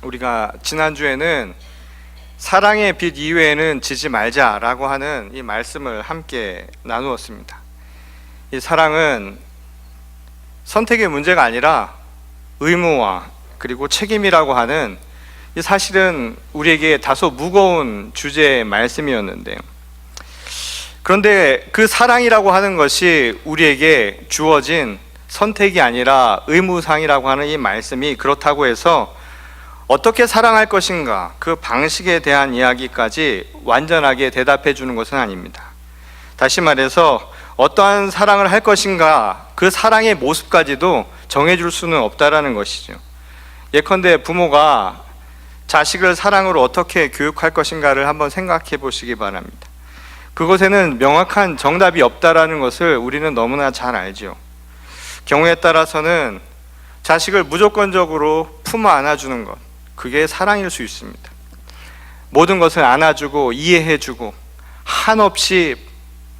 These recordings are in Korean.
우리가 지난주에는 사랑의 빛 이외에는 지지 말자라고 하는 이 말씀을 함께 나누었습니다. 이 사랑은 선택의 문제가 아니라 의무와 그리고 책임이라고 하는 이 사실은 우리에게 다소 무거운 주제의 말씀이었는데요. 그런데 그 사랑이라고 하는 것이 우리에게 주어진 선택이 아니라 의무상이라고 하는 이 말씀이 그렇다고 해서 어떻게 사랑할 것인가 그 방식에 대한 이야기까지 완전하게 대답해 주는 것은 아닙니다. 다시 말해서 어떠한 사랑을 할 것인가 그 사랑의 모습까지도 정해줄 수는 없다라는 것이죠. 예컨대 부모가 자식을 사랑으로 어떻게 교육할 것인가를 한번 생각해 보시기 바랍니다. 그것에는 명확한 정답이 없다라는 것을 우리는 너무나 잘 알죠. 경우에 따라서는 자식을 무조건적으로 품어 안아주는 것, 그게 사랑일 수 있습니다. 모든 것을 안아주고 이해해주고 한없이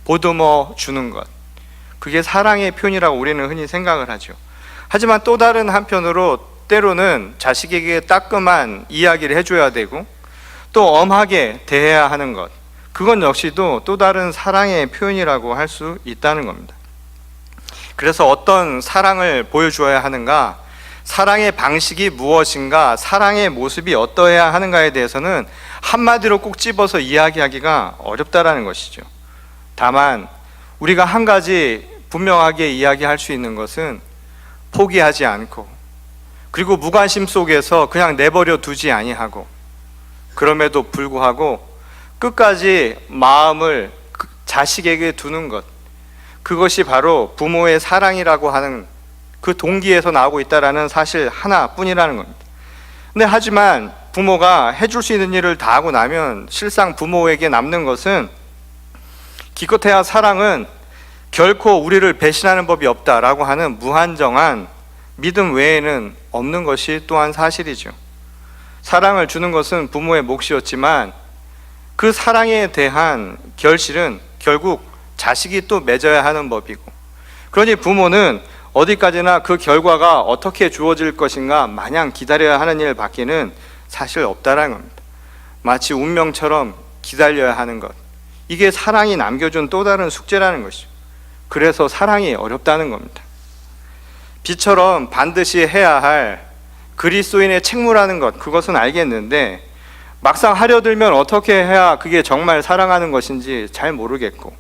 보듬어 주는 것, 그게 사랑의 표현이라고 우리는 흔히 생각을 하죠. 하지만 또 다른 한편으로 때로는 자식에게 따끔한 이야기를 해줘야 되고 또 엄하게 대해야 하는 것, 그건 역시도 또 다른 사랑의 표현이라고 할 수 있다는 겁니다. 그래서 어떤 사랑을 보여주어야 하는가, 사랑의 방식이 무엇인가, 사랑의 모습이 어떠해야 하는가에 대해서는 한마디로 꼭 집어서 이야기하기가 어렵다라는 것이죠. 다만 우리가 한 가지 분명하게 이야기할 수 있는 것은 포기하지 않고 그리고 무관심 속에서 그냥 내버려 두지 아니하고 그럼에도 불구하고 끝까지 마음을 자식에게 두는 것, 그것이 바로 부모의 사랑이라고 하는 그 동기에서 나오고 있다는 사실 하나뿐이라는 겁니다. 근데 하지만 부모가 해줄 수 있는 일을 다 하고 나면 실상 부모에게 남는 것은 기껏해야 사랑은 결코 우리를 배신하는 법이 없다라고 하는 무한정한 믿음 외에는 없는 것이 또한 사실이죠. 사랑을 주는 것은 부모의 몫이었지만 그 사랑에 대한 결실은 결국 자식이 또 맺어야 하는 법이고, 그러니 부모는 어디까지나 그 결과가 어떻게 주어질 것인가 마냥 기다려야 하는 일 밖에는 사실 없다라는 겁니다. 마치 운명처럼 기다려야 하는 것, 이게 사랑이 남겨준 또 다른 숙제라는 것이죠. 그래서 사랑이 어렵다는 겁니다. 빛처럼 반드시 해야 할 그리스도인의 책무라는 것, 그것은 알겠는데 막상 하려 들면 어떻게 해야 그게 정말 사랑하는 것인지 잘 모르겠고,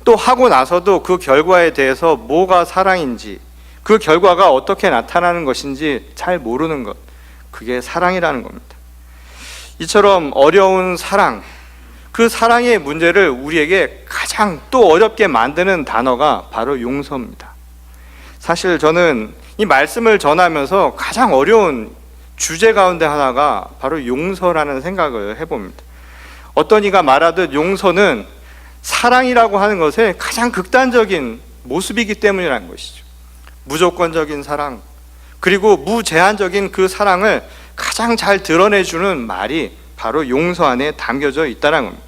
또 하고 나서도 그 결과에 대해서 뭐가 사랑인지, 그 결과가 어떻게 나타나는 것인지 잘 모르는 것, 그게 사랑이라는 겁니다. 이처럼 어려운 사랑, 그 사랑의 문제를 우리에게 가장 또 어렵게 만드는 단어가 바로 용서입니다. 사실 저는 이 말씀을 전하면서 가장 어려운 주제 가운데 하나가 바로 용서라는 생각을 해봅니다. 어떤 이가 말하듯 용서는 사랑이라고 하는 것의 가장 극단적인 모습이기 때문이라는 것이죠. 무조건적인 사랑, 그리고 무제한적인 그 사랑을 가장 잘 드러내주는 말이 바로 용서 안에 담겨져 있다는 겁니다.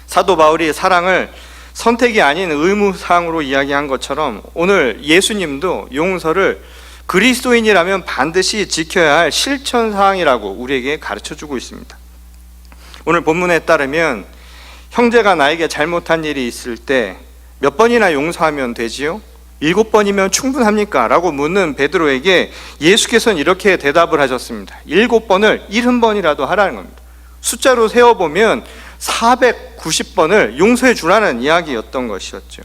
사도 바울이 사랑을 선택이 아닌 의무사항으로 이야기한 것처럼 오늘 예수님도 용서를 그리스도인이라면 반드시 지켜야 할 실천사항이라고 우리에게 가르쳐주고 있습니다. 오늘 본문에 따르면 형제가 나에게 잘못한 일이 있을 때 몇 번이나 용서하면 되지요? 7번이면 충분합니까? 라고 묻는 베드로에게 예수께서는 이렇게 대답을 하셨습니다. 7번을 70번이라도 하라는 겁니다. 숫자로 세어보면 490번을 용서해 주라는 이야기였던 것이었죠.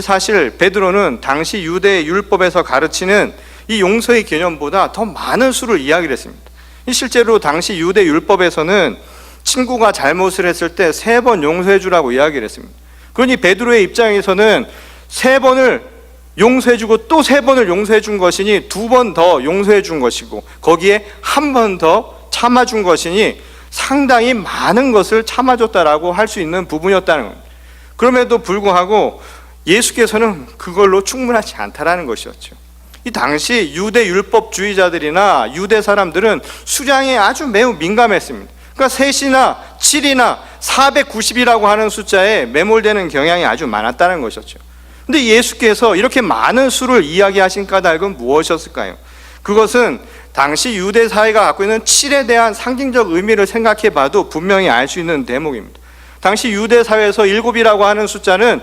사실 베드로는 당시 유대 율법에서 가르치는 이 용서의 개념보다 더 많은 수를 이야기를 했습니다. 실제로 당시 유대 율법에서는 친구가 잘못을 했을 때 3번 용서해 주라고 이야기를 했습니다. 그러니 베드로의 입장에서는 3번을 용서해 주고 또 3번을 용서해 준 것이니 2번 더 용서해 준 것이고 거기에 1번 더 참아준 것이니 상당히 많은 것을 참아줬다라고 할 수 있는 부분이었다는 겁니다. 그럼에도 불구하고 예수께서는 그걸로 충분하지 않다라는 것이었죠. 이 당시 유대 율법주의자들이나 유대 사람들은 수량에 아주 매우 민감했습니다. 그러니까 3이나 7이나 490이라고 하는 숫자에 매몰되는 경향이 아주 많았다는 것이었죠. 근데 예수께서 이렇게 많은 수를 이야기하신 까닭은 무엇이었을까요? 그것은 당시 유대 사회가 갖고 있는 7에 대한 상징적 의미를 생각해 봐도 분명히 알 수 있는 대목입니다. 당시 유대 사회에서 7이라고 하는 숫자는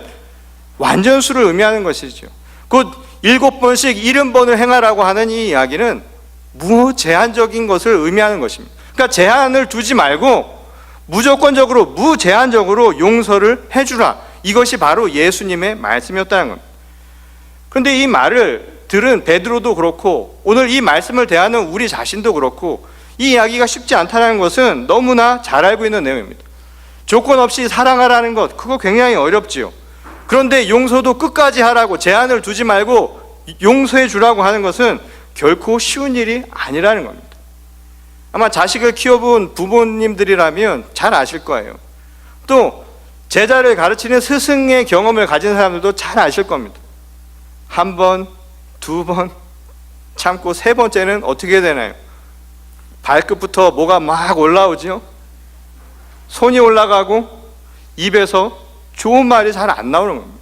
완전수를 의미하는 것이죠. 곧 7번씩 70번을 행하라고 하는 이 이야기는 무제한적인 것을 의미하는 것입니다. 그러니까 제한을 두지 말고 무조건적으로 무제한적으로 용서를 해주라. 이것이 바로 예수님의 말씀이었다는 겁니다. 그런데 이 말을 들은 베드로도 그렇고 오늘 이 말씀을 대하는 우리 자신도 그렇고 이 이야기가 쉽지 않다는 것은 너무나 잘 알고 있는 내용입니다. 조건 없이 사랑하라는 것, 그거 굉장히 어렵지요. 그런데 용서도 끝까지 하라고, 제한을 두지 말고 용서해 주라고 하는 것은 결코 쉬운 일이 아니라는 겁니다. 아마 자식을 키워본 부모님들이라면 잘 아실 거예요. 또 제자를 가르치는 스승의 경험을 가진 사람들도 잘 아실 겁니다. 한 번, 두 번 참고 세 번째는 어떻게 되나요? 발끝부터 뭐가 막 올라오죠. 손이 올라가고 입에서 좋은 말이 잘 안 나오는 겁니다.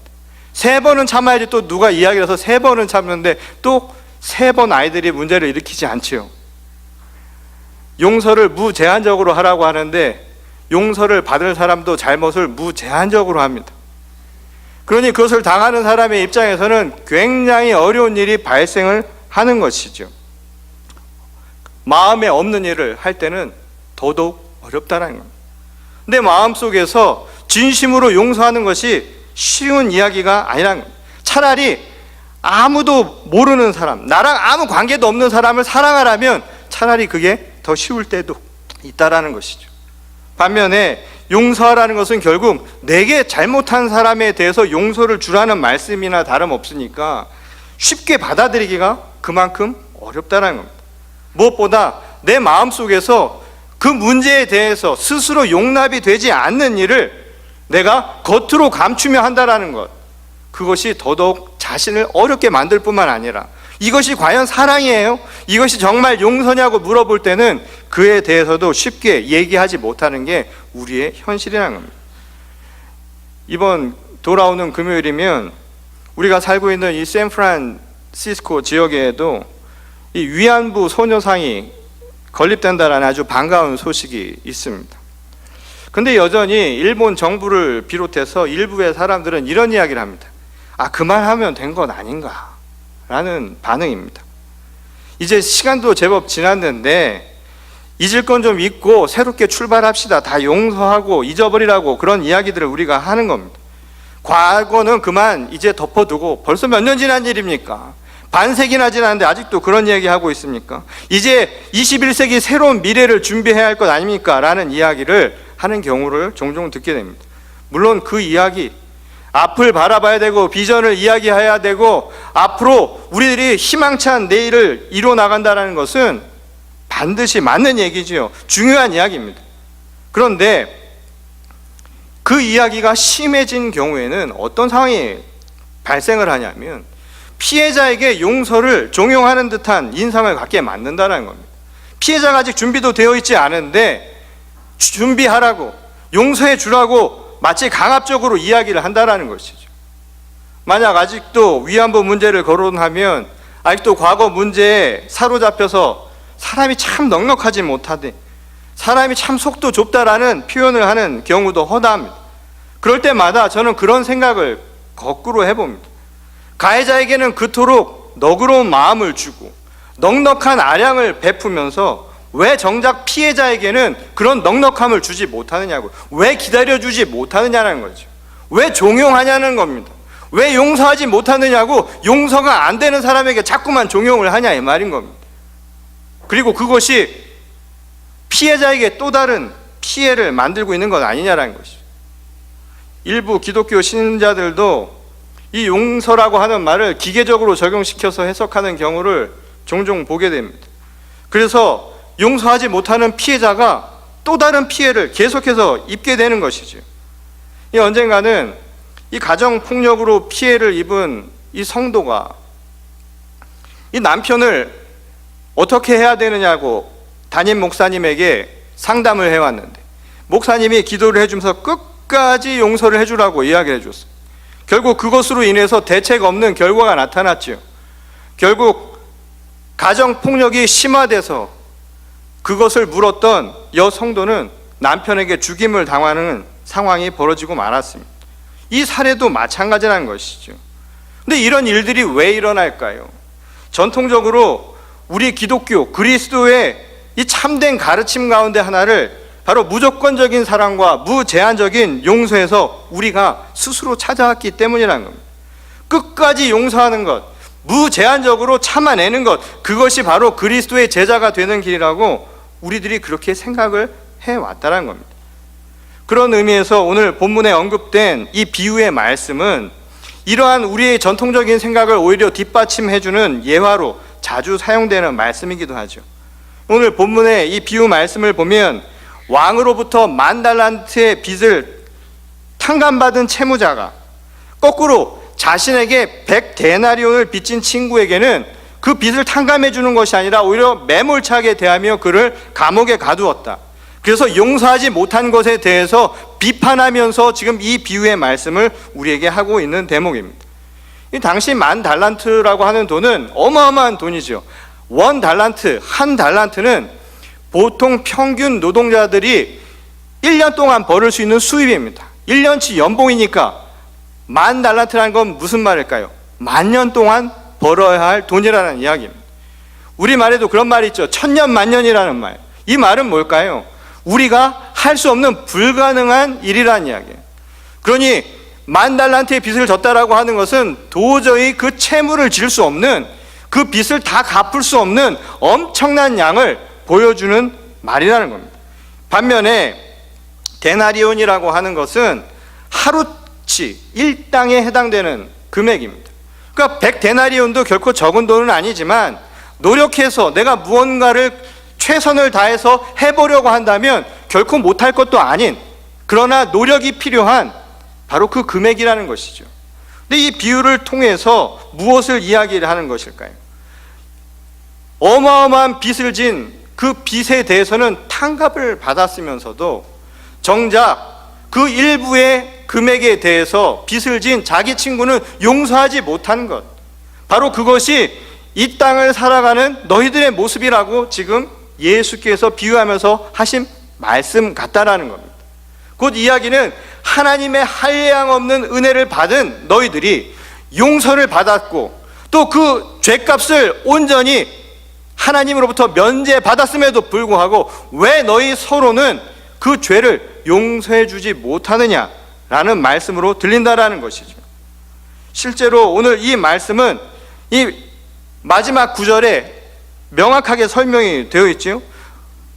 세 번은 참아야지 또 누가 이야기를 해서 세 번은 참는데 또 세 번 아이들이 문제를 일으키지 않지요. 용서를 무제한적으로 하라고 하는데 용서를 받을 사람도 잘못을 무제한적으로 합니다. 그러니 그것을 당하는 사람의 입장에서는 굉장히 어려운 일이 발생을 하는 것이죠. 마음에 없는 일을 할 때는 더더욱 어렵다는 겁니다. 내 마음속에서 진심으로 용서하는 것이 쉬운 이야기가 아니라는 겁니다. 차라리 아무도 모르는 사람, 나랑 아무 관계도 없는 사람을 사랑하라면 차라리 그게 더 쉬울 때도 있다라는 것이죠. 반면에 용서하라는 것은 결국 내게 잘못한 사람에 대해서 용서를 주라는 말씀이나 다름없으니까 쉽게 받아들이기가 그만큼 어렵다는 겁니다. 무엇보다 내 마음속에서 그 문제에 대해서 스스로 용납이 되지 않는 일을 내가 겉으로 감추며 한다는 것, 그것이 더더욱 자신을 어렵게 만들 뿐만 아니라 이것이 과연 사랑이에요? 이것이 정말 용서냐고 물어볼 때는 그에 대해서도 쉽게 얘기하지 못하는 게 우리의 현실이라는 겁니다. 이번 돌아오는 금요일이면 우리가 살고 있는 이 샌프란시스코 지역에도 이 위안부 소녀상이 건립된다라는 아주 반가운 소식이 있습니다. 근데 여전히 일본 정부를 비롯해서 일부의 사람들은 이런 이야기를 합니다. 그만하면 된 건 아닌가 라는 반응입니다. 이제 시간도 제법 지났는데 잊을 건 좀 잊고 새롭게 출발합시다. 다 용서하고 잊어버리라고 그런 이야기들을 우리가 하는 겁니다. 과거는 그만 이제 덮어두고 벌써 몇 년 지난 일입니까? 반세기나 지났는데 아직도 그런 이야기하고 있습니까? 이제 21세기 새로운 미래를 준비해야 할 것 아닙니까? 라는 이야기를 하는 경우를 종종 듣게 됩니다. 물론 그 이야기, 앞을 바라봐야 되고 비전을 이야기해야 되고 앞으로 우리들이 희망찬 내일을 이뤄 나간다는 것은 반드시 맞는 얘기지요. 중요한 이야기입니다. 그런데 그 이야기가 심해진 경우에는 어떤 상황이 발생을 하냐면 피해자에게 용서를 종용하는 듯한 인상을 갖게 만든다는 겁니다. 피해자가 아직 준비도 되어 있지 않은데 준비하라고, 용서해 주라고 마치 강압적으로 이야기를 한다는 것이죠. 만약 아직도 위안부 문제를 거론하면 아직도 과거 문제에 사로잡혀서 사람이 참 넉넉하지 못하대, 사람이 참 속도 좁다라는 표현을 하는 경우도 허다합니다. 그럴 때마다 저는 그런 생각을 거꾸로 해봅니다. 가해자에게는 그토록 너그러운 마음을 주고 넉넉한 아량을 베푸면서 왜 정작 피해자에게는 그런 넉넉함을 주지 못하느냐고, 왜 기다려주지 못하느냐는 거죠. 왜 종용하냐는 겁니다. 왜 용서하지 못하느냐고, 용서가 안 되는 사람에게 자꾸만 종용을 하냐 이 말인 겁니다. 그리고 그것이 피해자에게 또 다른 피해를 만들고 있는 것 아니냐라는 것이죠. 일부 기독교 신자들도 이 용서라고 하는 말을 기계적으로 적용시켜서 해석하는 경우를 종종 보게 됩니다. 그래서 용서하지 못하는 피해자가 또 다른 피해를 계속해서 입게 되는 것이죠. 이 언젠가는 이 가정폭력으로 피해를 입은 이 성도가 이 남편을 어떻게 해야 되느냐고 담임 목사님에게 상담을 해왔는데 목사님이 기도를 해주면서 끝까지 용서를 해주라고 이야기를 해줬어요. 결국 그것으로 인해서 대책 없는 결과가 나타났죠. 결국 가정폭력이 심화돼서 그것을 물었던 여성도는 남편에게 죽임을 당하는 상황이 벌어지고 말았습니다. 이 사례도 마찬가지라는 것이죠. 근데 이런 일들이 왜 일어날까요? 전통적으로 우리 기독교, 그리스도의 이 참된 가르침 가운데 하나를 바로 무조건적인 사랑과 무제한적인 용서에서 우리가 스스로 찾아왔기 때문이라는 겁니다. 끝까지 용서하는 것, 무제한적으로 참아내는 것, 그것이 바로 그리스도의 제자가 되는 길이라고 우리들이 그렇게 생각을 해왔다는 겁니다. 그런 의미에서 오늘 본문에 언급된 이 비유의 말씀은 이러한 우리의 전통적인 생각을 오히려 뒷받침해주는 예화로 자주 사용되는 말씀이기도 하죠. 오늘 본문의 이 비유 말씀을 보면 왕으로부터 10,000달란트의 빚을 탕감받은 채무자가 거꾸로 자신에게 100데나리온을 빚진 친구에게는 그 빚을 탕감해 주는 것이 아니라 오히려 매몰차게 대하며 그를 감옥에 가두었다. 그래서 용서하지 못한 것에 대해서 비판하면서 지금 이 비유의 말씀을 우리에게 하고 있는 대목입니다. 이 당시 10,000달란트라고 하는 돈은 어마어마한 돈이죠. 1달란트, 1달란트는 보통 평균 노동자들이 1년 동안 벌을 수 있는 수입입니다. 1년치 연봉이니까 10,000달란트라는 건 무슨 말일까요? 10,000년 동안 벌어야 할 돈이라는 이야기입니다. 우리말에도 그런 말이 있죠. 천년만년이라는 말. 이 말은 뭘까요? 우리가 할 수 없는 불가능한 일이라는 이야기예요. 그러니 10,000달란트의 빚을 졌다라고 하는 것은 도저히 그 채무를 질 수 없는, 그 빚을 다 갚을 수 없는 엄청난 양을 보여주는 말이라는 겁니다. 반면에 데나리온이라고 하는 것은 하루치 일당에 해당되는 금액입니다. 그러니까 100데나리온도 결코 적은 돈은 아니지만 노력해서 내가 무언가를 최선을 다해서 해보려고 한다면 결코 못할 것도 아닌, 그러나 노력이 필요한 바로 그 금액이라는 것이죠. 근데 이 비유를 통해서 무엇을 이야기를 하는 것일까요? 어마어마한 빚을 진 그 빚에 대해서는 탕감을 받았으면서도 정작 그 일부의 금액에 대해서 빚을 진 자기 친구는 용서하지 못한 것, 바로 그것이 이 땅을 살아가는 너희들의 모습이라고 지금 예수께서 비유하면서 하신 말씀 같다라는 겁니다. 곧 이야기는 하나님의 한량없는 은혜를 받은 너희들이 용서를 받았고 또 그 죄값을 온전히 하나님으로부터 면제받았음에도 불구하고 왜 너희 서로는 그 죄를 용서해 주지 못하느냐라는 말씀으로 들린다라는 것이죠. 실제로 오늘 이 말씀은 이 마지막 구절에 명확하게 설명이 되어 있죠.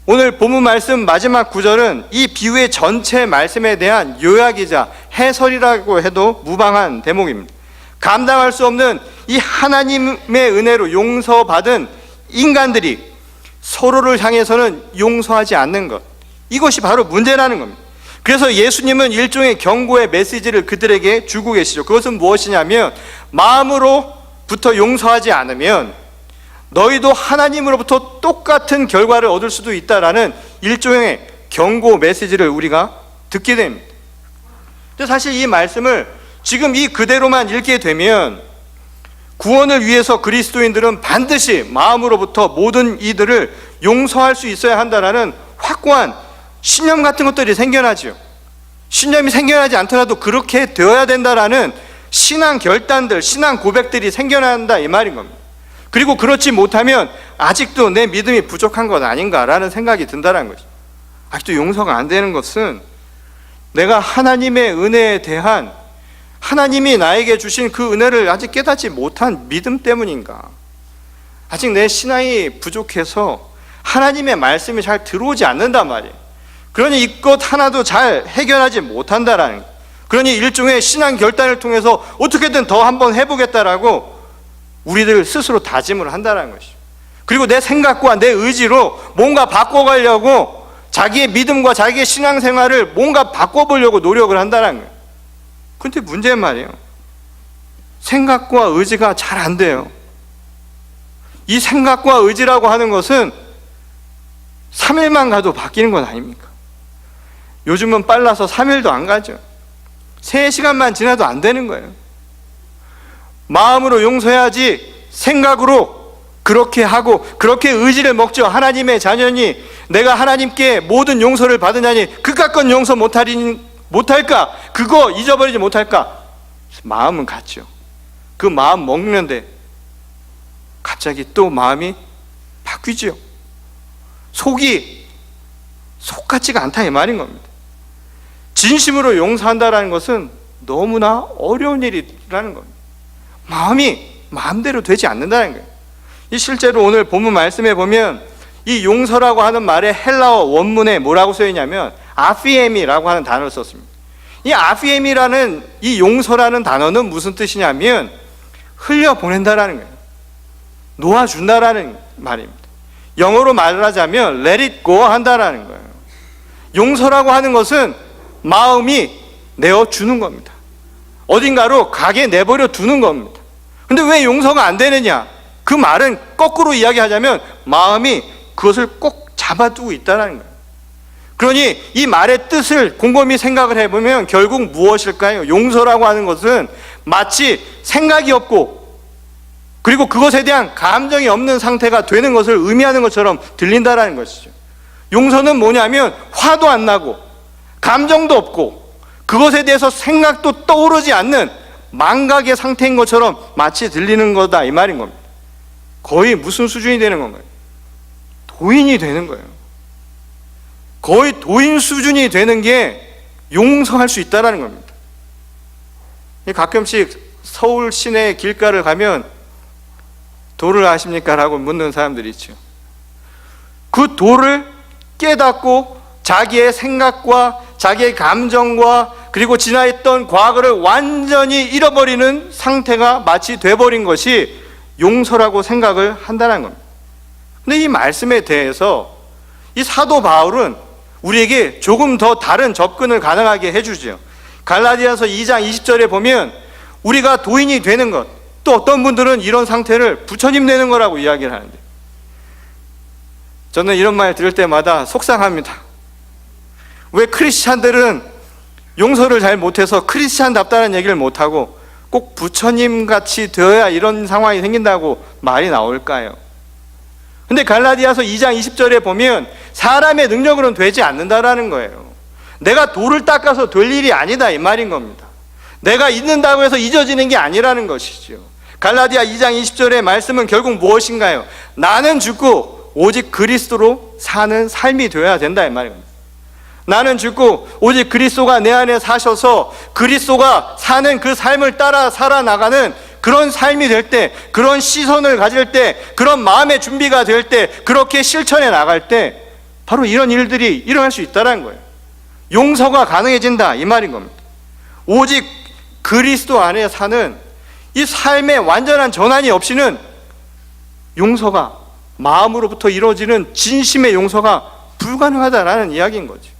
오늘 본문 말씀 마지막 구절은 이 비유의 전체 말씀에 대한 요약이자 해설이라고 해도 무방한 대목입니다. 감당할 수 없는 이 하나님의 은혜로 용서받은 인간들이 서로를 향해서는 용서하지 않는 것, 이것이 바로 문제라는 겁니다. 그래서 예수님은 일종의 경고의 메시지를 그들에게 주고 계시죠. 그것은 무엇이냐면 마음으로부터 용서하지 않으면 너희도 하나님으로부터 똑같은 결과를 얻을 수도 있다라는 일종의 경고 메시지를 우리가 듣게 됩니다. 근데 사실 이 말씀을 지금 이 그대로만 읽게 되면 구원을 위해서 그리스도인들은 반드시 마음으로부터 모든 이들을 용서할 수 있어야 한다라는 확고한 신념 같은 것들이 생겨나죠. 신념이 생겨나지 않더라도 그렇게 되어야 된다라는 신앙 결단들, 신앙 고백들이 생겨난다 이 말인 겁니다. 그리고 그렇지 못하면 아직도 내 믿음이 부족한 것 아닌가라는 생각이 든다는 거죠. 아직도 용서가 안 되는 것은 내가 하나님의 은혜에 대한, 하나님이 나에게 주신 그 은혜를 아직 깨닫지 못한 믿음 때문인가? 아직 내 신앙이 부족해서 하나님의 말씀이 잘 들어오지 않는단 말이에요. 그러니 이것 하나도 잘 해결하지 못한다라는 거예요. 그러니 일종의 신앙 결단을 통해서 어떻게든 더 한번 해보겠다라고 우리들 스스로 다짐을 한다는 것이죠. 그리고 내 생각과 내 의지로 뭔가 바꿔가려고 자기의 믿음과 자기의 신앙생활을 뭔가 바꿔보려고 노력을 한다는 거예요. 근데 문제는 말이에요, 생각과 의지가 잘 안 돼요. 이 생각과 의지라고 하는 것은 3일만 가도 바뀌는 건 아닙니까? 요즘은 빨라서 3일도 안 가죠. 3시간만 지나도 안 되는 거예요. 마음으로 용서해야지 생각으로 그렇게 하고 그렇게 의지를 먹죠. 하나님의 자녀니 내가 하나님께 모든 용서를 받으냐니 그깟 건 용서 못할까? 그거 잊어버리지 못할까? 마음은 같죠. 그 마음 먹는데 갑자기 또 마음이 바뀌죠. 속이 속 같지가 않다 이 말인 겁니다. 진심으로 용서한다라는 것은 너무나 어려운 일이라는 겁니다. 마음이 마음대로 되지 않는다는 거예요. 이 실제로 오늘 본문 말씀에 보면 이 용서라고 하는 말의 헬라어 원문에 뭐라고 쓰여 있냐면 아피엠이라고 하는 단어를 썼습니다. 이 아피엠이라는 이 용서라는 단어는 무슨 뜻이냐면 흘려보낸다라는 거예요. 놓아준다라는 말입니다. 영어로 말하자면 let it go 한다라는 거예요. 용서라고 하는 것은 마음이 내어주는 겁니다. 어딘가로 가게 내버려 두는 겁니다. 근데 왜 용서가 안 되느냐? 그 말은 거꾸로 이야기하자면 마음이 그것을 꼭 잡아두고 있다는 거예요. 그러니 이 말의 뜻을 곰곰이 생각을 해보면 결국 무엇일까요? 용서라고 하는 것은 마치 생각이 없고 그리고 그것에 대한 감정이 없는 상태가 되는 것을 의미하는 것처럼 들린다는 것이죠. 용서는 뭐냐면 화도 안 나고 감정도 없고 그것에 대해서 생각도 떠오르지 않는 망각의 상태인 것처럼 마치 들리는 거다 이 말인 겁니다. 거의 무슨 수준이 되는 건가요? 도인이 되는 거예요. 거의 도인 수준이 되는 게 용서할 수 있다는 겁니다. 가끔씩 서울 시내 길가를 가면 도를 아십니까? 라고 묻는 사람들이 있죠. 그 도를 깨닫고 자기의 생각과 자기의 감정과 그리고 지나있던 과거를 완전히 잃어버리는 상태가 마치 돼버린 것이 용서라고 생각을 한다는 겁니다. 근데 이 말씀에 대해서 이 사도 바울은 우리에게 조금 더 다른 접근을 가능하게 해주죠. 갈라디아서 2장 20절에 보면 우리가 도인이 되는 것, 또 어떤 분들은 이런 상태를 부처님 되는 거라고 이야기를 하는데 저는 이런 말 들을 때마다 속상합니다. 왜 크리스찬들은 용서를 잘 못해서 크리스찬답다는 얘기를 못하고 꼭 부처님 같이 되어야 이런 상황이 생긴다고 말이 나올까요? 근데 갈라디아서 2장 20절에 보면 사람의 능력으로는 되지 않는다라는 거예요. 내가 돌을 닦아서 될 일이 아니다 이 말인 겁니다. 내가 잊는다고 해서 잊어지는 게 아니라는 것이죠. 갈라디아 2장 20절의 말씀은 결국 무엇인가요? 나는 죽고 오직 그리스도로 사는 삶이 되어야 된다 이 말입니다. 나는 죽고 오직 그리스도가 내 안에 사셔서 그리스도가 사는 그 삶을 따라 살아나가는 그런 삶이 될 때, 그런 시선을 가질 때, 그런 마음의 준비가 될 때, 그렇게 실천해 나갈 때 바로 이런 일들이 일어날 수 있다는 거예요. 용서가 가능해진다 이 말인 겁니다. 오직 그리스도 안에 사는 이 삶의 완전한 전환이 없이는 용서가 마음으로부터 이루어지는 진심의 용서가 불가능하다라는 이야기인 거죠.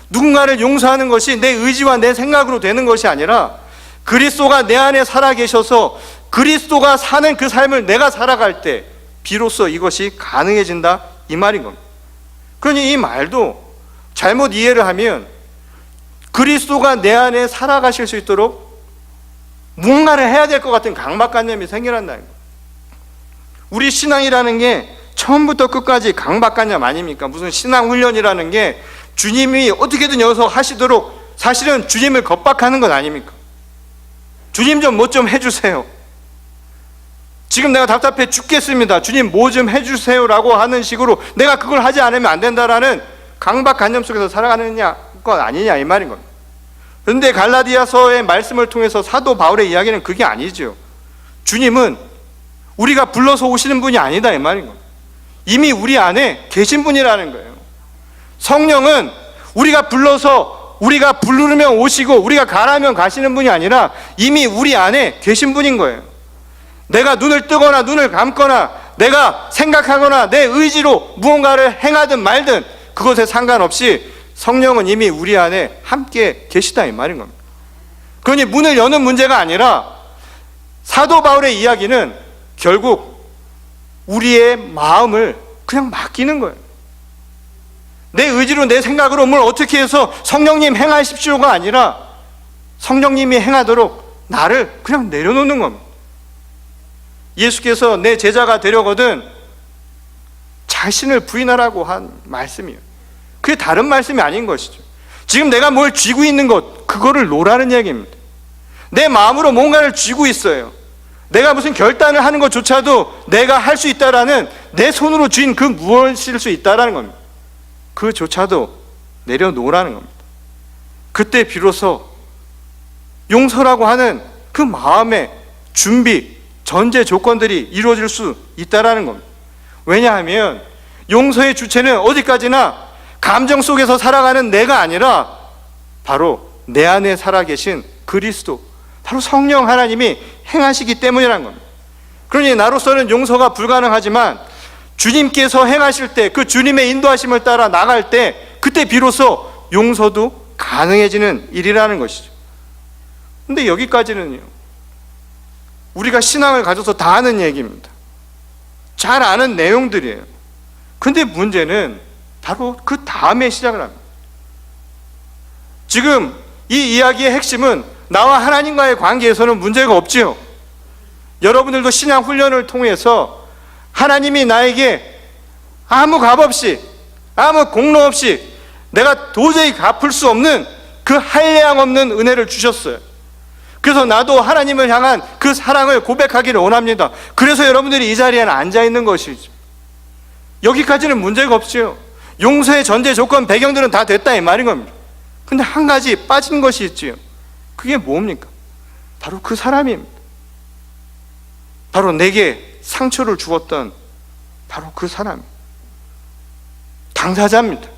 누군가를 용서하는 것이 내 의지와 내 생각으로 되는 것이 아니라 그리스도가 내 안에 살아계셔서 그리스도가 사는 그 삶을 내가 살아갈 때 비로소 이것이 가능해진다 이 말인 겁니다. 그러니 이 말도 잘못 이해를 하면 그리스도가 내 안에 살아가실 수 있도록 무언가를 해야 될 것 같은 강박관념이 생겨난다는 거예요. 우리 신앙이라는 게 처음부터 끝까지 강박관념 아닙니까? 무슨 신앙훈련이라는 게 주님이 어떻게든 여기서 하시도록 사실은 주님을 겁박하는 것 아닙니까? 주님 좀 뭐 좀 해주세요. 지금 내가 답답해 죽겠습니다. 주님 뭐 좀 해주세요 라고 하는 식으로 내가 그걸 하지 않으면 안 된다라는 강박관념 속에서 살아가는 것 아니냐 이 말인 겁니다. 그런데 갈라디아서의 말씀을 통해서 사도 바울의 이야기는 그게 아니죠. 주님은 우리가 불러서 오시는 분이 아니다 이 말인 겁니다. 이미 우리 안에 계신 분이라는 거예요. 성령은 우리가 불러서 우리가 부르면 오시고 우리가 가라면 가시는 분이 아니라 이미 우리 안에 계신 분인 거예요. 내가 눈을 뜨거나 눈을 감거나 내가 생각하거나 내 의지로 무언가를 행하든 말든 그것에 상관없이 성령은 이미 우리 안에 함께 계시다 이 말인 겁니다. 그러니 문을 여는 문제가 아니라 사도 바울의 이야기는 결국 우리의 마음을 그냥 맡기는 거예요. 내 의지로 내 생각으로 뭘 어떻게 해서 성령님 행하십시오가 아니라 성령님이 행하도록 나를 그냥 내려놓는 겁니다. 예수께서 내 제자가 되려거든 자신을 부인하라고 한 말씀이에요. 그게 다른 말씀이 아닌 것이죠. 지금 내가 뭘 쥐고 있는 것, 그거를 놓으라는 얘기입니다. 내 마음으로 뭔가를 쥐고 있어요. 내가 무슨 결단을 하는 것조차도 내가 할 수 있다라는, 내 손으로 쥔 그 무엇일 수 있다라는 겁니다. 그조차도 내려놓으라는 겁니다. 그때 비로소 용서라고 하는 그 마음의 준비, 전제 조건들이 이루어질 수 있다라는 겁니다. 왜냐하면 용서의 주체는 어디까지나 감정 속에서 살아가는 내가 아니라 바로 내 안에 살아계신 그리스도, 바로 성령 하나님이 행하시기 때문이라는 겁니다. 그러니 나로서는 용서가 불가능하지만 주님께서 행하실 때, 그 주님의 인도하심을 따라 나갈 때, 그때 비로소 용서도 가능해지는 일이라는 것이죠. 근데 여기까지는요, 우리가 신앙을 가져서 다 아는 얘기입니다. 잘 아는 내용들이에요. 근데 문제는 바로 그 다음에 시작을 합니다. 지금 이 이야기의 핵심은 나와 하나님과의 관계에서는 문제가 없지요. 여러분들도 신앙 훈련을 통해서 하나님이 나에게 아무 값 없이, 아무 공로 없이 내가 도저히 갚을 수 없는 그 한량 없는 은혜를 주셨어요. 그래서 나도 하나님을 향한 그 사랑을 고백하기를 원합니다. 그래서 여러분들이 이 자리에 앉아 있는 것이죠. 여기까지는 문제가 없지요. 용서의 전제 조건 배경들은 다 됐다 이 말인 겁니다. 근데 한 가지 빠진 것이 있지요. 그게 뭡니까? 바로 그 사람입니다. 바로 내게 상처를 주었던 바로 그 사람, 당사자입니다.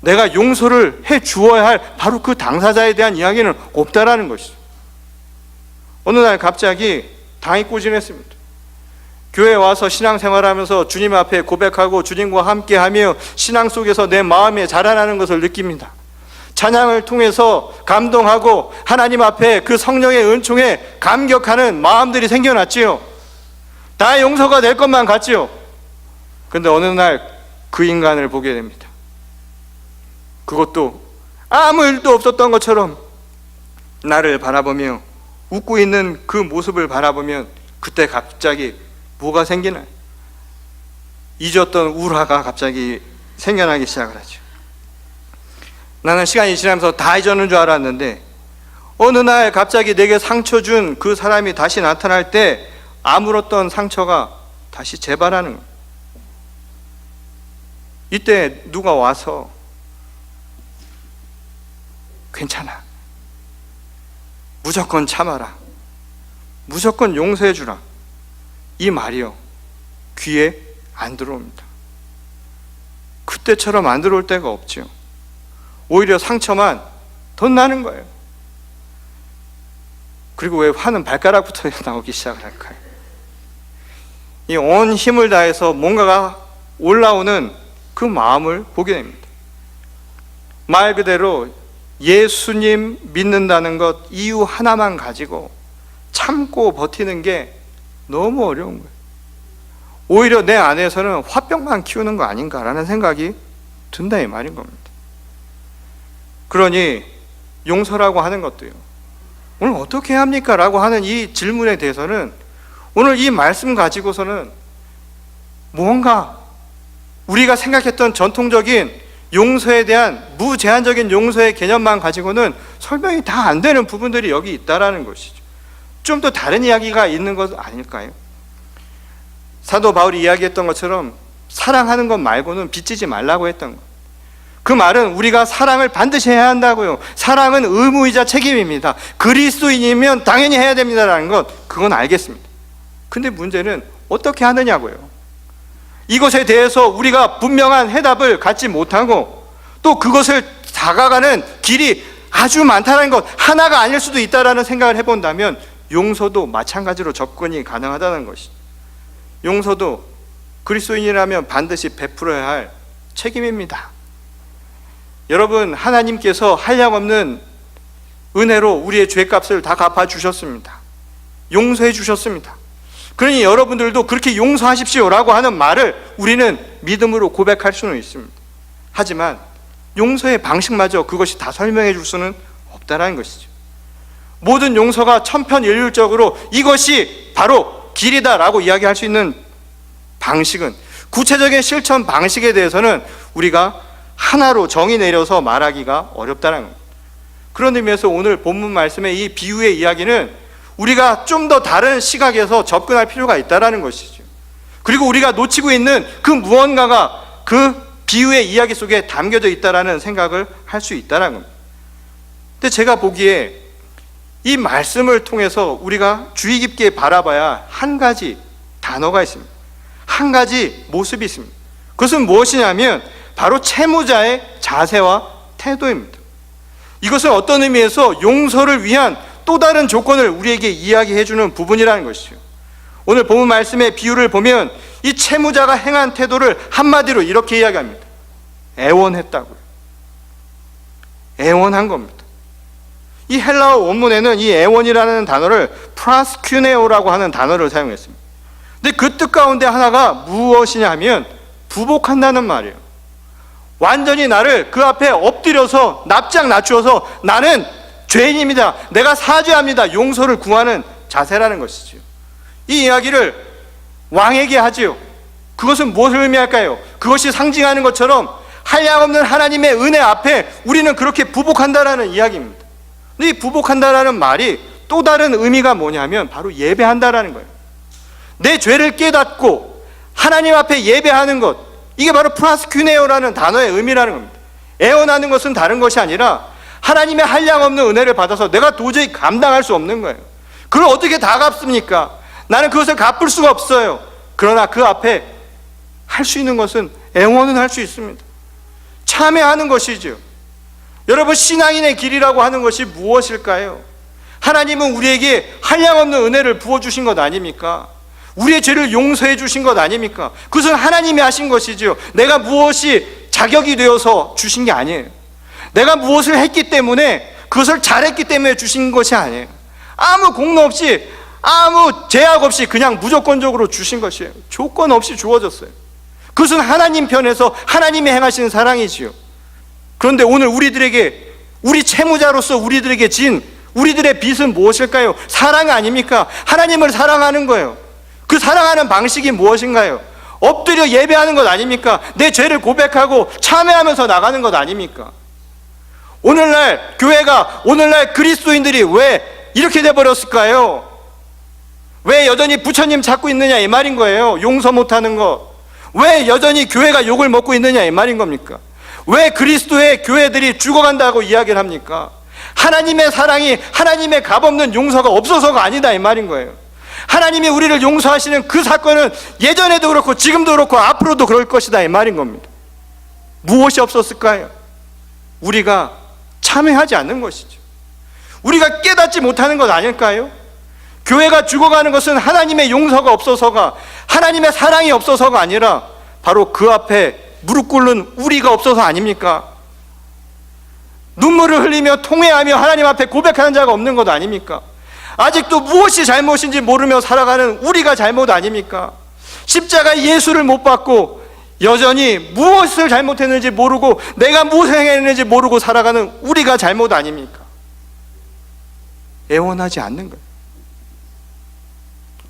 내가 용서를 해 주어야 할 바로 그 당사자에 대한 이야기는 없다라는 것이죠. 어느 날 갑자기 당이 꼬진했습니다. 교회에 와서 신앙생활하면서 주님 앞에 고백하고 주님과 함께하며 신앙 속에서 내 마음에 자라나는 것을 느낍니다. 찬양을 통해서 감동하고 하나님 앞에 그 성령의 은총에 감격하는 마음들이 생겨났지요. 다 용서가 될 것만 같지요. 근데 어느 날 그 인간을 보게 됩니다. 그것도 아무 일도 없었던 것처럼 나를 바라보며 웃고 있는 그 모습을 바라보면 그때 갑자기 뭐가 생기나요? 잊었던 울화가 갑자기 생겨나기 시작을 하죠. 나는 시간이 지나면서 다 잊었는 줄 알았는데 어느 날 갑자기 내게 상처 준 그 사람이 다시 나타날 때 아물었던 상처가 다시 재발하는 거예요. 이때 누가 와서 괜찮아, 무조건 참아라, 무조건 용서해 주라, 이 말이요 귀에 안 들어옵니다. 그때처럼 안 들어올 때가 없죠. 오히려 상처만 더 나는 거예요. 그리고 왜 화는 발가락부터 나오기 시작을 할까요? 이 온 힘을 다해서 뭔가가 올라오는 그 마음을 보게 됩니다. 말 그대로 예수님 믿는다는 것 이유 하나만 가지고 참고 버티는 게 너무 어려운 거예요. 오히려 내 안에서는 화병만 키우는 거 아닌가라는 생각이 든다 이 말인 겁니다. 그러니 용서라고 하는 것도요, 오늘 어떻게 해야 합니까? 라고 하는 이 질문에 대해서는 오늘 이 말씀 가지고서는 뭔가 우리가 생각했던 전통적인 용서에 대한 무제한적인 용서의 개념만 가지고는 설명이 다 안 되는 부분들이 여기 있다라는 것이죠. 좀 더 다른 이야기가 있는 것 아닐까요? 사도 바울이 이야기했던 것처럼 사랑하는 것 말고는 빚지지 말라고 했던 것, 그 말은 우리가 사랑을 반드시 해야 한다고요. 사랑은 의무이자 책임입니다. 그리스도인이면 당연히 해야 됩니다라는 것, 그건 알겠습니다. 근데 문제는 어떻게 하느냐고요. 이것에 대해서 우리가 분명한 해답을 갖지 못하고 또 그것을 다가가는 길이 아주 많다는 것, 하나가 아닐 수도 있다라는 생각을 해본다면 용서도 마찬가지로 접근이 가능하다는 것이죠. 용서도 그리스도인이라면 반드시 베풀어야 할 책임입니다. 여러분, 하나님께서 한량없는 은혜로 우리의 죄값을 다 갚아주셨습니다. 용서해 주셨습니다. 그러니 여러분들도 그렇게 용서하십시오라고 하는 말을 우리는 믿음으로 고백할 수는 있습니다. 하지만 용서의 방식마저 그것이 다 설명해 줄 수는 없다는 것이죠. 모든 용서가 천편일률적으로 이것이 바로 길이다라고 이야기할 수 있는 방식은, 구체적인 실천 방식에 대해서는 우리가 하나로 정의 내려서 말하기가 어렵다는 겁니다. 그런 의미에서 오늘 본문 말씀의 이 비유의 이야기는 우리가 좀 더 다른 시각에서 접근할 필요가 있다는 것이죠. 그리고 우리가 놓치고 있는 그 무언가가 그 비유의 이야기 속에 담겨져 있다는 생각을 할 수 있다는 겁니다. 근데 제가 보기에 이 말씀을 통해서 우리가 주의 깊게 바라봐야 한 가지 단어가 있습니다. 한 가지 모습이 있습니다. 그것은 무엇이냐면 바로 채무자의 자세와 태도입니다. 이것은 어떤 의미에서 용서를 위한 또 다른 조건을 우리에게 이야기해 주는 부분이라는 것이죠. 오늘 본문 말씀의 비유를 보면 이 채무자가 행한 태도를 한마디로 이렇게 이야기합니다. 애원했다고요. 애원한 겁니다. 이 헬라어 원문에는 이 애원이라는 단어를 프라스큐네오라고 하는 단어를 사용했습니다. 근데 그 뜻 가운데 하나가 무엇이냐 하면 부복한다는 말이에요. 완전히 나를 그 앞에 엎드려서 납작 낮추어서 나는 죄인입니다, 내가 사죄합니다, 용서를 구하는 자세라는 것이죠. 이 이야기를 왕에게 하지요. 그것은 무엇을 의미할까요? 그것이 상징하는 것처럼 한량없는 하나님의 은혜 앞에 우리는 그렇게 부복한다라는 이야기입니다. 근데 이 부복한다라는 말이 또 다른 의미가 뭐냐면 바로 예배한다라는 거예요. 내 죄를 깨닫고 하나님 앞에 예배하는 것, 이게 바로 프라스큐네오라는 단어의 의미라는 겁니다. 애원하는 것은 다른 것이 아니라 하나님의 한량없는 은혜를 받아서 내가 도저히 감당할 수 없는 거예요. 그걸 어떻게 다 갚습니까? 나는 그것을 갚을 수가 없어요. 그러나 그 앞에 할 수 있는 것은 애원은 할 수 있습니다. 참회하는 것이죠. 여러분, 신앙인의 길이라고 하는 것이 무엇일까요? 하나님은 우리에게 한량없는 은혜를 부어주신 것 아닙니까? 우리의 죄를 용서해 주신 것 아닙니까? 그것은 하나님이 하신 것이지요. 내가 무엇이 자격이 되어서 주신 게 아니에요. 내가 무엇을 했기 때문에, 그것을 잘했기 때문에 주신 것이 아니에요. 아무 공로 없이, 아무 제약 없이 그냥 무조건적으로 주신 것이에요. 조건 없이 주어졌어요. 그것은 하나님 편에서 하나님이 행하시는 사랑이지요. 그런데 오늘 우리들에게, 우리 채무자로서 우리들에게 진 우리들의 빚은 무엇일까요? 사랑 아닙니까? 하나님을 사랑하는 거예요. 그 사랑하는 방식이 무엇인가요? 엎드려 예배하는 것 아닙니까? 내 죄를 고백하고 참회하면서 나가는 것 아닙니까? 오늘날 교회가, 오늘날 그리스도인들이 왜 이렇게 돼버렸을까요? 왜 여전히 부처님 찾고 있느냐 이 말인 거예요. 용서 못하는 것. 왜 여전히 교회가 욕을 먹고 있느냐 이 말인 겁니까? 왜 그리스도의 교회들이 죽어간다고 이야기를 합니까? 하나님의 사랑이, 하나님의 값없는 용서가 없어서가 아니다 이 말인 거예요. 하나님이 우리를 용서하시는 그 사건은 예전에도 그렇고 지금도 그렇고 앞으로도 그럴 것이다 이 말인 겁니다. 무엇이 없었을까요? 우리가 참회하지 않는 것이죠. 우리가 깨닫지 못하는 것 아닐까요? 교회가 죽어가는 것은 하나님의 용서가 없어서가, 하나님의 사랑이 없어서가 아니라 바로 그 앞에 무릎 꿇는 우리가 없어서 아닙니까? 눈물을 흘리며 통회하며 하나님 앞에 고백하는 자가 없는 것 아닙니까? 아직도 무엇이 잘못인지 모르며 살아가는 우리가 잘못 아닙니까? 십자가 예수를 못 받고 여전히 무엇을 잘못했는지 모르고 내가 무엇을 행했는지 모르고 살아가는 우리가 잘못 아닙니까? 애원하지 않는 거예요.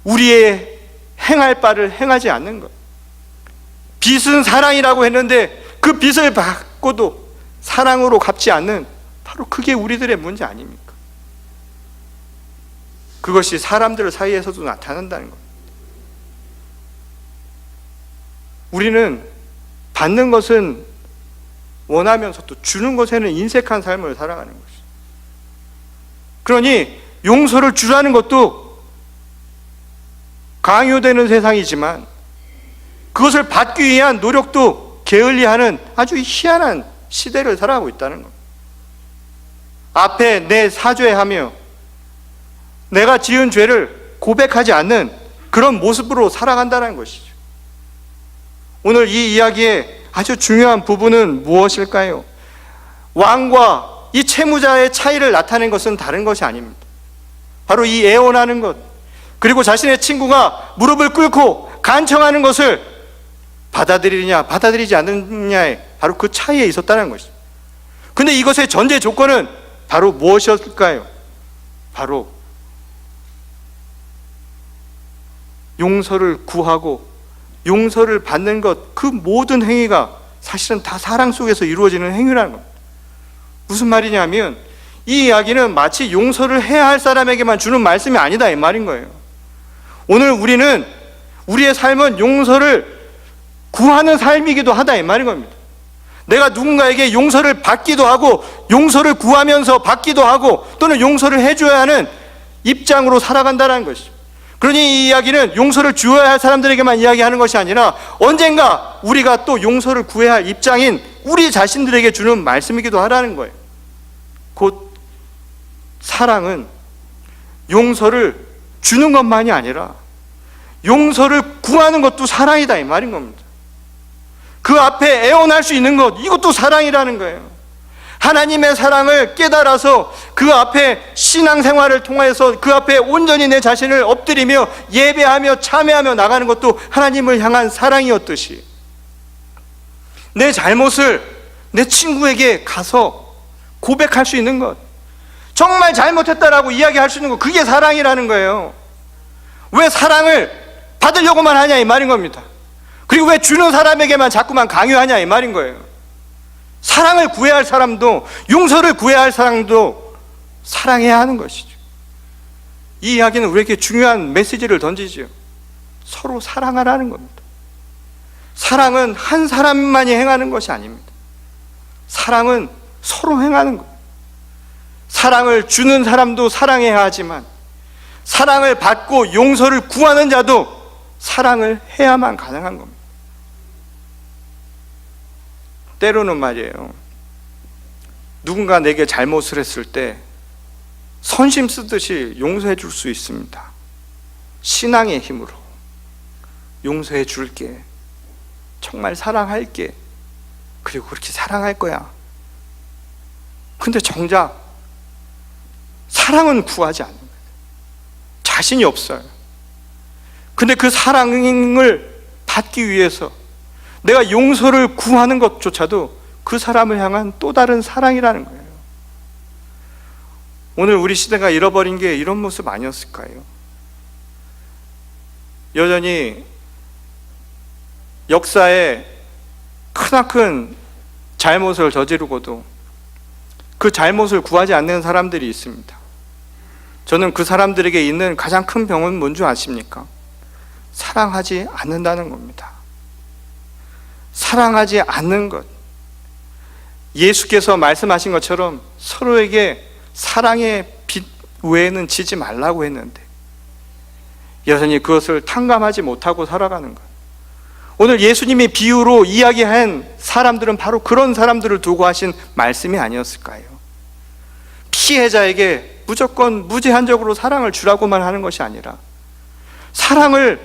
우리의 행할 바를 행하지 않는 거예요. 빚은 사랑이라고 했는데 그 빚을 받고도 사랑으로 갚지 않는, 바로 그게 우리들의 문제 아닙니까? 그것이 사람들 사이에서도 나타난다는 거예요. 우리는 받는 것은 원하면서도 주는 것에는 인색한 삶을 살아가는 것이죠. 그러니 용서를 주라는 것도 강요되는 세상이지만 그것을 받기 위한 노력도 게을리하는 아주 희한한 시대를 살아가고 있다는 겁니다. 앞에 내 사죄하며 내가 지은 죄를 고백하지 않는 그런 모습으로 살아간다는 것이죠. 오늘 이 이야기의 아주 중요한 부분은 무엇일까요? 왕과 이 채무자의 차이를 나타낸 것은 다른 것이 아닙니다. 바로 이 애원하는 것, 그리고 자신의 친구가 무릎을 꿇고 간청하는 것을 받아들이느냐 받아들이지 않느냐에 바로 그 차이에 있었다는 것이죠. 근데 이것의 전제 조건은 바로 무엇이었을까요? 바로 용서를 구하고 용서를 받는 것, 그 모든 행위가 사실은 다 사랑 속에서 이루어지는 행위라는 겁니다. 무슨 말이냐면 이 이야기는 마치 용서를 해야 할 사람에게만 주는 말씀이 아니다 이 말인 거예요. 오늘 우리는 우리의 삶은 용서를 구하는 삶이기도 하다 이 말인 겁니다. 내가 누군가에게 용서를 받기도 하고 용서를 구하면서 받기도 하고 또는 용서를 해줘야 하는 입장으로 살아간다는 것이죠. 그러니 이 이야기는 용서를 주어야 할 사람들에게만 이야기하는 것이 아니라 언젠가 우리가 또 용서를 구해야 할 입장인 우리 자신들에게 주는 말씀이기도 하라는 거예요. 곧 사랑은 용서를 주는 것만이 아니라 용서를 구하는 것도 사랑이다 이 말인 겁니다. 그 앞에 애원할 수 있는 것, 이것도 사랑이라는 거예요. 하나님의 사랑을 깨달아서 그 앞에 신앙생활을 통해서 그 앞에 온전히 내 자신을 엎드리며 예배하며 참회하며 나가는 것도 하나님을 향한 사랑이었듯이 내 잘못을 내 친구에게 가서 고백할 수 있는 것, 정말 잘못했다라고 이야기할 수 있는 것, 그게 사랑이라는 거예요. 왜 사랑을 받으려고만 하냐 이 말인 겁니다. 그리고 왜 주는 사람에게만 자꾸만 강요하냐 이 말인 거예요. 사랑을 구해야 할 사람도 용서를 구해야 할 사람도 사랑해야 하는 것이죠. 이 이야기는 우리에게 중요한 메시지를 던지죠. 서로 사랑하라는 겁니다. 사랑은 한 사람만이 행하는 것이 아닙니다. 사랑은 서로 행하는 거예요. 사랑을 주는 사람도 사랑해야 하지만 사랑을 받고 용서를 구하는 자도 사랑을 해야만 가능한 겁니다. 때로는 말이에요, 누군가 내게 잘못을 했을 때 선심 쓰듯이 용서해 줄 수 있습니다. 신앙의 힘으로 용서해 줄게, 정말 사랑할게, 그리고 그렇게 사랑할 거야. 근데 정작 사랑은 구하지 않는 거예요. 자신이 없어요. 근데 그 사랑을 받기 위해서 내가 용서를 구하는 것조차도 그 사람을 향한 또 다른 사랑이라는 거예요. 오늘 우리 시대가 잃어버린 게 이런 모습 아니었을까요? 여전히 역사에 크나큰 잘못을 저지르고도 그 잘못을 구하지 않는 사람들이 있습니다. 저는 그 사람들에게 있는 가장 큰 병은 뭔지 아십니까? 사랑하지 않는다는 겁니다. 사랑하지 않는 것. 예수께서 말씀하신 것처럼 서로에게 사랑의 빛 외에는 지지 말라고 했는데 여전히 그것을 탕감하지 못하고 살아가는 것. 오늘 예수님이 비유로 이야기한 사람들은 바로 그런 사람들을 두고 하신 말씀이 아니었을까요? 피해자에게 무조건 무제한적으로 사랑을 주라고만 하는 것이 아니라 사랑을,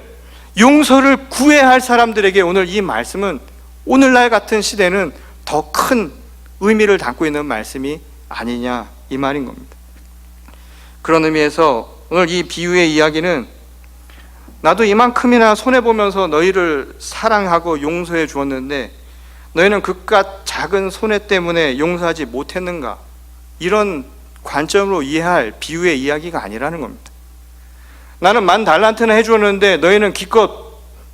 용서를 구해야 할 사람들에게 오늘 이 말씀은 오늘날 같은 시대는 더 큰 의미를 담고 있는 말씀이 아니냐 이 말인 겁니다. 그런 의미에서 오늘 이 비유의 이야기는 나도 이만큼이나 손해보면서 너희를 사랑하고 용서해 주었는데 너희는 그깟 작은 손해 때문에 용서하지 못했는가, 이런 관점으로 이해할 비유의 이야기가 아니라는 겁니다. 나는 10,000달란트나 해주었는데 너희는 기껏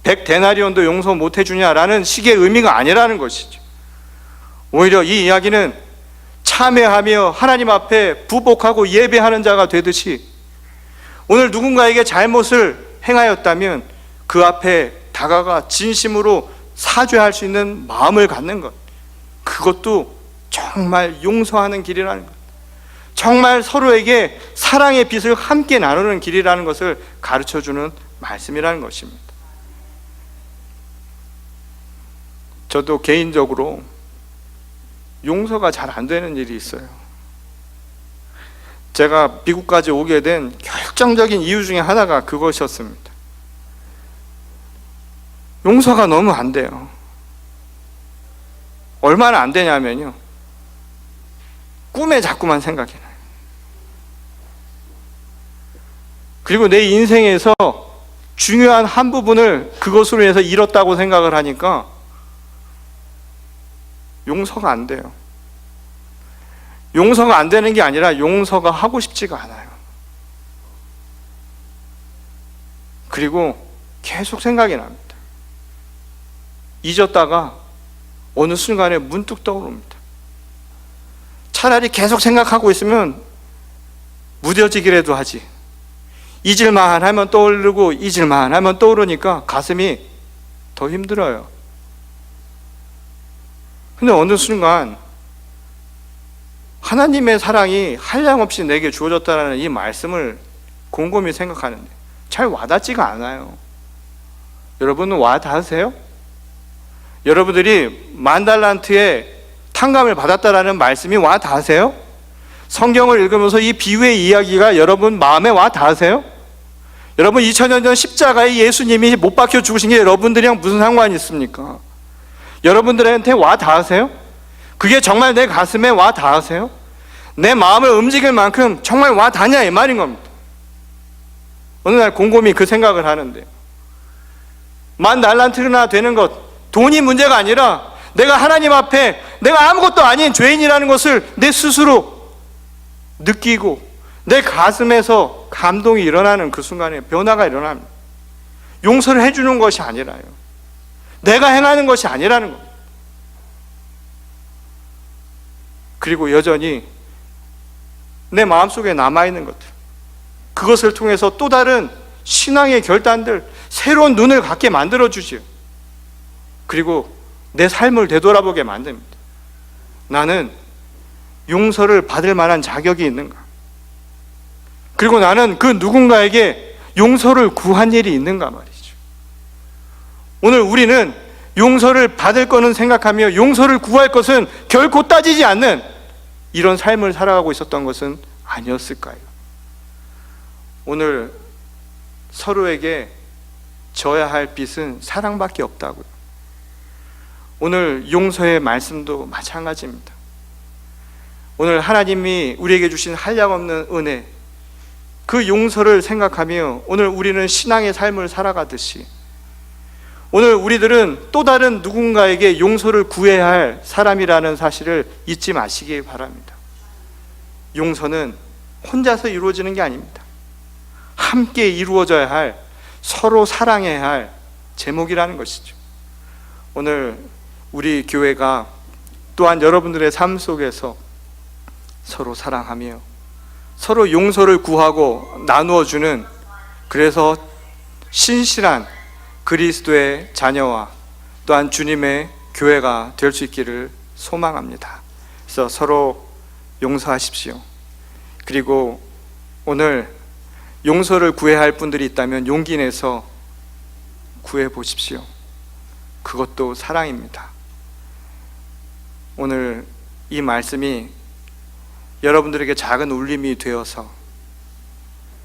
100데나리온도 용서 못 해주냐라는 식의 의미가 아니라는 것이죠. 오히려 이 이야기는 참회하며 하나님 앞에 부복하고 예배하는 자가 되듯이 오늘 누군가에게 잘못을 행하였다면 그 앞에 다가가 진심으로 사죄할 수 있는 마음을 갖는 것, 그것도 정말 용서하는 길이라는 것, 정말 서로에게 사랑의 빛을 함께 나누는 길이라는 것을 가르쳐주는 말씀이라는 것입니다. 저도 개인적으로 용서가 잘 안 되는 일이 있어요. 제가 미국까지 오게 된 결정적인 이유 중에 하나가 그것이었습니다. 용서가 너무 안 돼요. 얼마나 안 되냐면요, 꿈에 자꾸만 생각이 나요. 그리고 내 인생에서 중요한 한 부분을 그것으로 해서 잃었다고 생각을 하니까 용서가 안 돼요. 용서가 안 되는 게 아니라 용서가 하고 싶지가 않아요. 그리고 계속 생각이 납니다. 잊었다가 어느 순간에 문득 떠오릅니다. 차라리 계속 생각하고 있으면 무뎌지기라도 하지. 잊을만 하면 떠오르고 잊을만 하면 떠오르니까 가슴이 더 힘들어요. 근데 어느 순간 하나님의 사랑이 한량없이 내게 주어졌다는 이 말씀을 곰곰이 생각하는데 잘 와닿지가 않아요. 여러분은 와닿으세요? 여러분들이 10,000달란트의 탕감을 받았다라는 말씀이 와닿으세요? 성경을 읽으면서 이 비유의 이야기가 여러분 마음에 와닿으세요? 여러분 2000년 전 십자가에 예수님이 못 박혀 죽으신 게 여러분들이랑 무슨 상관이 있습니까? 여러분들한테 와닿으세요? 그게 정말 내 가슴에 와닿으세요? 내 마음을 움직일 만큼 정말 와닿냐 이 말인 겁니다. 어느 날 곰곰이 그 생각을 하는데 10,000달란트나 되는 것, 돈이 문제가 아니라 내가 하나님 앞에 내가 아무것도 아닌 죄인이라는 것을 내 스스로 느끼고 내 가슴에서 감동이 일어나는 그 순간에 변화가 일어납니다. 용서를 해주는 것이 아니라요, 내가 행하는 것이 아니라는 겁니다. 그리고 여전히 내 마음속에 남아있는 것들, 그것을 통해서 또 다른 신앙의 결단들, 새로운 눈을 갖게 만들어주지요. 그리고 내 삶을 되돌아보게 만듭니다. 나는 용서를 받을 만한 자격이 있는가? 그리고 나는 그 누군가에게 용서를 구한 일이 있는가 말이죠. 오늘 우리는 용서를 받을 거는 생각하며 용서를 구할 것은 결코 따지지 않는 이런 삶을 살아가고 있었던 것은 아니었을까요? 오늘 서로에게 져야 할 빚은 사랑밖에 없다고요. 오늘 용서의 말씀도 마찬가지입니다. 오늘 하나님이 우리에게 주신 한량없는 은혜, 그 용서를 생각하며 오늘 우리는 신앙의 삶을 살아가듯이 오늘 우리들은 또 다른 누군가에게 용서를 구해야 할 사람이라는 사실을 잊지 마시기 바랍니다. 용서는 혼자서 이루어지는 게 아닙니다. 함께 이루어져야 할, 서로 사랑해야 할 제목이라는 것이죠. 오늘 우리 교회가 또한 여러분들의 삶 속에서 서로 사랑하며 서로 용서를 구하고 나누어주는, 그래서 신실한 그리스도의 자녀와 또한 주님의 교회가 될 수 있기를 소망합니다. 그래서 서로 용서하십시오. 그리고 오늘 용서를 구해야 할 분들이 있다면 용기 내서 구해 보십시오. 그것도 사랑입니다. 오늘 이 말씀이 여러분들에게 작은 울림이 되어서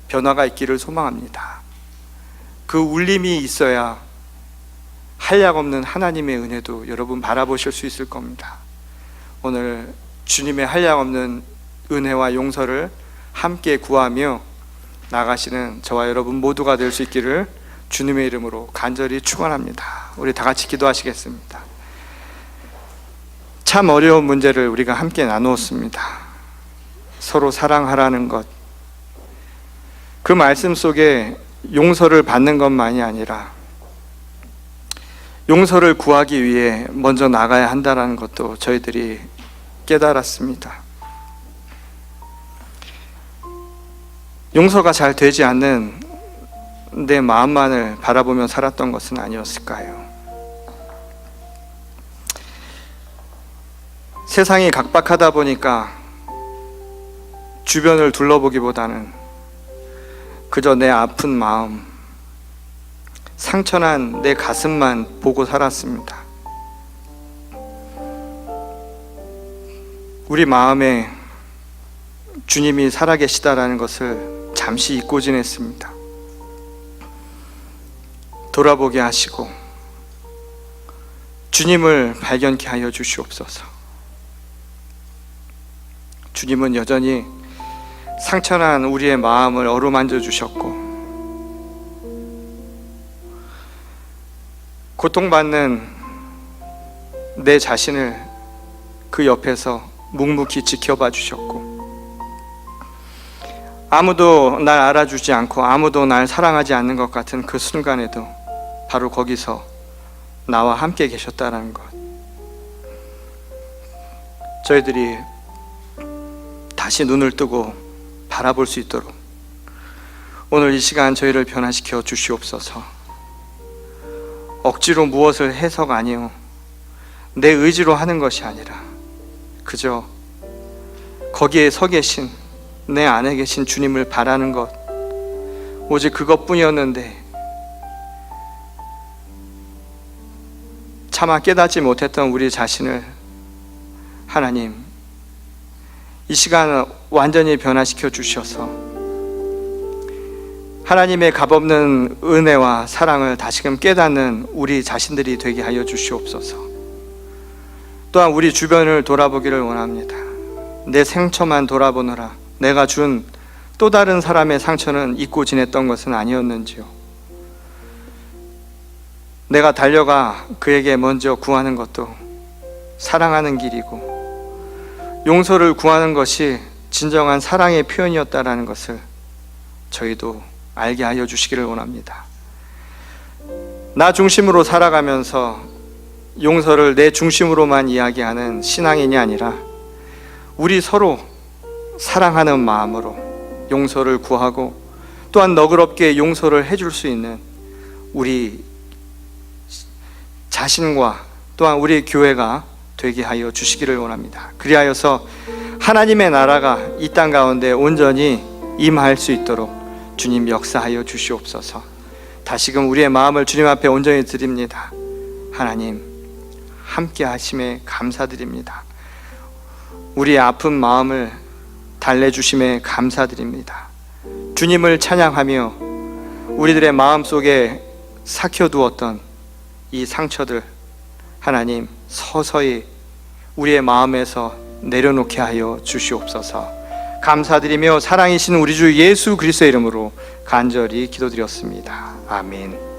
변화가 있기를 소망합니다. 그 울림이 있어야 한량없는 하나님의 은혜도 여러분 바라보실 수 있을 겁니다. 오늘 주님의 한량없는 은혜와 용서를 함께 구하며 나가시는 저와 여러분 모두가 될 수 있기를 주님의 이름으로 간절히 축원합니다. 우리 다 같이 기도하시겠습니다. 참 어려운 문제를 우리가 함께 나누었습니다. 서로 사랑하라는 것, 그 말씀 속에 용서를 받는 것만이 아니라 용서를 구하기 위해 먼저 나가야 한다는 것도 저희들이 깨달았습니다. 용서가 잘 되지 않는 내 마음만을 바라보며 살았던 것은 아니었을까요? 세상이 각박하다 보니까 주변을 둘러보기보다는 그저 내 아픈 마음, 상처난 내 가슴만 보고 살았습니다. 우리 마음에 주님이 살아계시다라는 것을 잠시 잊고 지냈습니다. 돌아보게 하시고 주님을 발견케 하여 주시옵소서. 주님은 여전히 상처난 우리의 마음을 어루만져 주셨고, 고통받는 내 자신을 그 옆에서 묵묵히 지켜봐 주셨고, 아무도 날 알아주지 않고 아무도 날 사랑하지 않는 것 같은 그 순간에도 바로 거기서 나와 함께 계셨다는 것, 저희들이 다시 눈을 뜨고 바라볼 수 있도록 오늘 이 시간 저희를 변화시켜 주시옵소서. 억지로 무엇을 해서가 아니요, 내 의지로 하는 것이 아니라 그저 거기에 서 계신, 내 안에 계신 주님을 바라는 것, 오직 그것뿐이었는데 차마 깨닫지 못했던 우리 자신을 하나님 이 시간 완전히 변화시켜 주셔서 하나님의 값없는 은혜와 사랑을 다시금 깨닫는 우리 자신들이 되게 하여 주시옵소서. 또한 우리 주변을 돌아보기를 원합니다. 내 상처만 돌아보느라 내가 준 또 다른 사람의 상처는 잊고 지냈던 것은 아니었는지요. 내가 달려가 그에게 먼저 구하는 것도 사랑하는 길이고 용서를 구하는 것이 진정한 사랑의 표현이었다라는 것을 저희도 알게 하여 주시기를 원합니다. 나 중심으로 살아가면서 용서를 내 중심으로만 이야기하는 신앙인이 아니라 우리 서로 사랑하는 마음으로 용서를 구하고 또한 너그럽게 용서를 해줄 수 있는 우리 자신과 또한 우리 교회가 되게 하여 주시기를 원합니다. 그리하여서 하나님의 나라가 이 땅 가운데 온전히 임할 수 있도록 주님 역사하여 주시옵소서. 다시금 우리의 마음을 주님 앞에 온전히 드립니다. 하나님 함께 하심에 감사드립니다. 우리의 아픈 마음을 달래주심에 감사드립니다. 주님을 찬양하며 우리들의 마음속에 삭혀두었던 이 상처들 하나님 서서히 우리의 마음에서 내려놓게 하여 주시옵소서. 감사드리며 사랑이신 우리 주 예수 그리스도의 이름으로 간절히 기도드렸습니다. 아멘.